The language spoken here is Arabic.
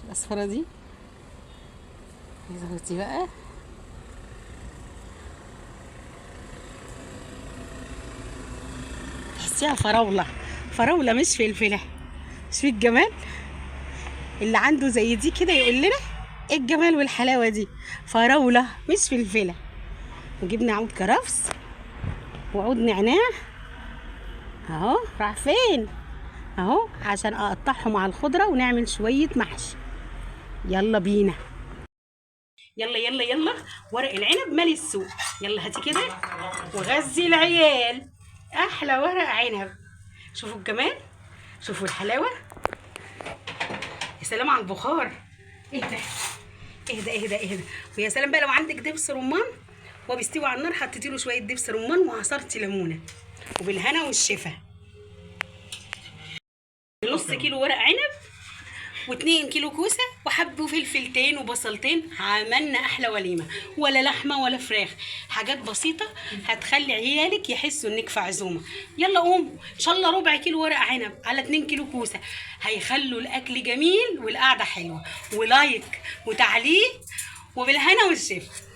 الاصفرة دي زودتي بقى. تحسيها فراولة، فراولة مش فلفلة. شوفي الجمال، اللي عنده زي دي كده يقول لنا ايه الجمال والحلاوة دي. فراولة مش فلفلة. وجبنا عود كرفس وعود نعناع اهو. راح فين اهو عشان اقطعهم مع الخضرة ونعمل شوية محشي. يلا بينا، يلا يلا يلا. ورق العنب مالي السوق. يلا هاتي كده وغذي العيال. احلى ورق عنب. شوفوا الجمال، شوفوا الحلاوه. يا سلام على البخار. اهدى اهدى اهدى اهدى. ويا سلام بقى لو عندك دبس رمان وبيستوي على النار حطيتي له شويه دبس رمان وعصرتي ليمونه. وبالهنا والشفا. نص كيلو ورق عنب و2 كيلو كوسه وحب وفلفلتين وبصلتين. عملنا احلى وليمه. ولا لحمه ولا فراخ، حاجات بسيطه هتخلي عيالك يحسوا انك في عزومه. يلا قوموا ان شاء الله ربع كيلو ورق عنب على 2 كيلو كوسه هيخلوا الاكل جميل والقعده حلوه. ولايك وتعليق وبالهنا والشفا.